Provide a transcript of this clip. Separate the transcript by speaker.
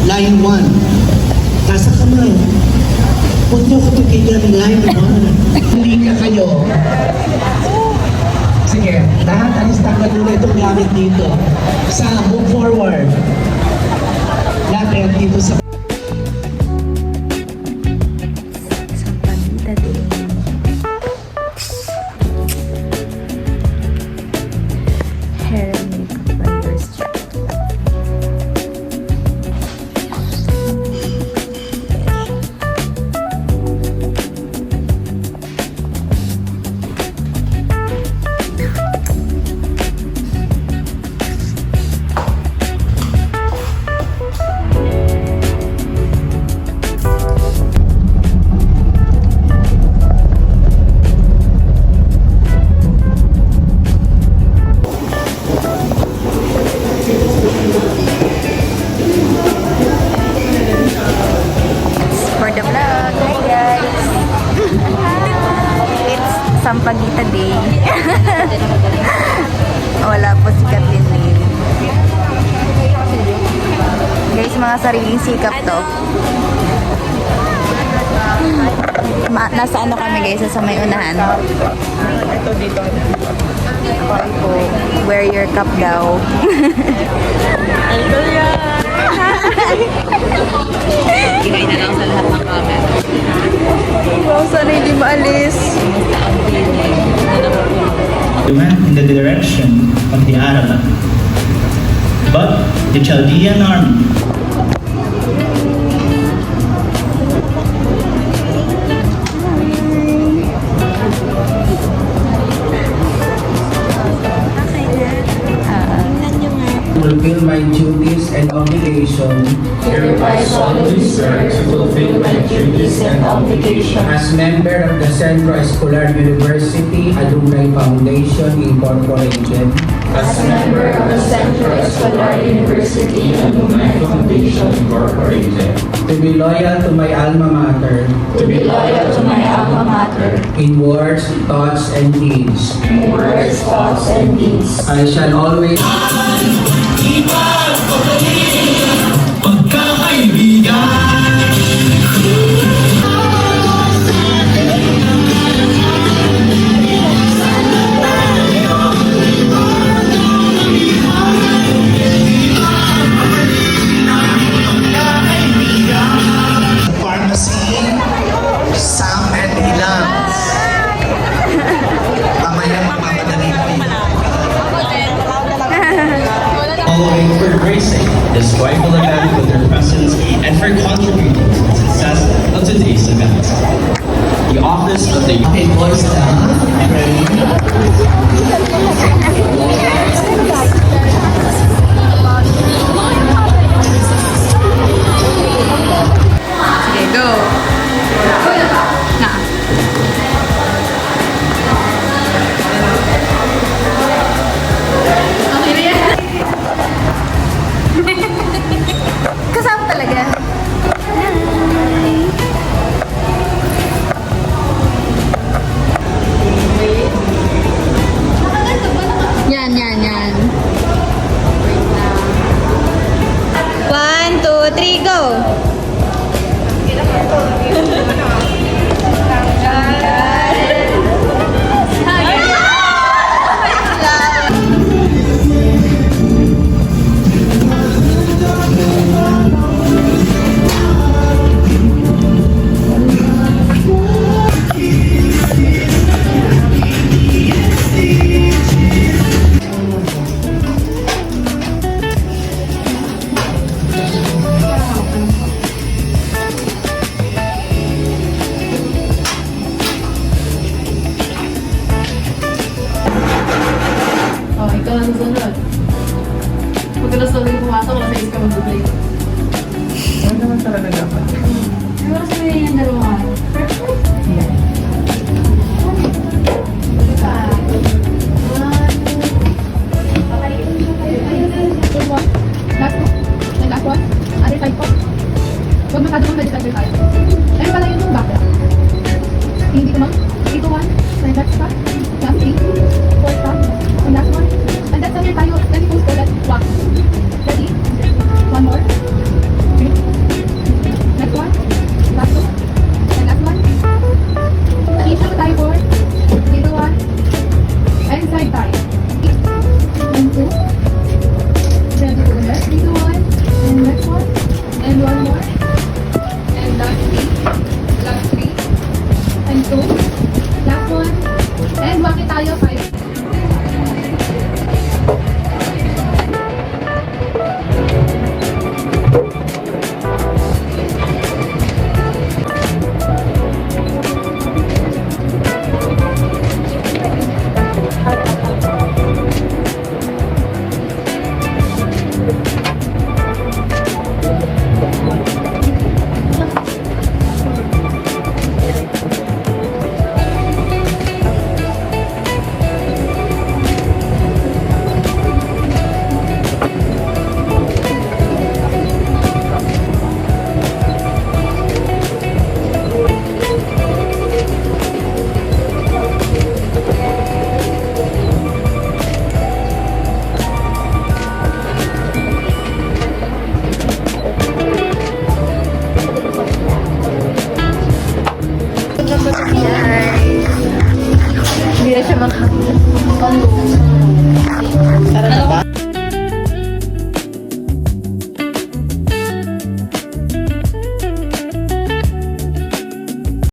Speaker 1: line 1. Nasa kamay. Huwag niyo ko tugigan line 1. Linya kayo. Sige, lahat alis na muna itong gamit dito. Move forward. Lapit dito sa
Speaker 2: hair and makeup vendors check. For the vlog, hi guys! It's Sampaguita Day. Wala po si Kathleen Lim. Guys, mga sariling sikap to. Nasa ano kami guys, sa may unahan.
Speaker 1: ito dito.
Speaker 2: Wear your cup daw.
Speaker 3: Ingay na lang sa lahat ng camera.
Speaker 2: Wow, sana hindi maalis.
Speaker 4: They went in the direction of the Araba. But the Chaldean army
Speaker 5: fulfill my duties and obligation
Speaker 6: Hereby solemnly swear to fulfill my duties and obligation
Speaker 5: as member of the Centro Escolar University Alumni Foundation Incorporated,
Speaker 6: as member of the Centro Escolar University Alumni Foundation Incorporated,
Speaker 5: to be loyal to my alma mater
Speaker 6: to be loyal to my alma mater
Speaker 5: in words, thoughts, and deeds.
Speaker 6: in words, thoughts, and deeds.
Speaker 5: I shall always
Speaker 1: pharmacy, Sam and Ilams. Mamaya magmamadali pa yun.
Speaker 4: following for gracing this joyful event with their presence and for contributing to the success of today's event. The office of the
Speaker 1: Okay, boys down. Ready?
Speaker 2: Sige, go! Na. Kasama talaga. Yan, yan, yan. 1, 2, 3, go!
Speaker 3: Ikaw ang susunod. Pag alas 9 pumasok, alas 6 ka mag-break.
Speaker 1: Ano naman talaga dapat?
Speaker 3: Ano oras mo yung dalawa? Perfect.
Speaker 7: Last one? Other side po? Huwag masyadong mag-medical tayo. Ano pala yung background? Hindi ko ma'am? 3, 2, 1. May left pa? Last 3. 4 pa? And last one? And that's on your tayo. Let me post ko that. Wow. Ready? One more.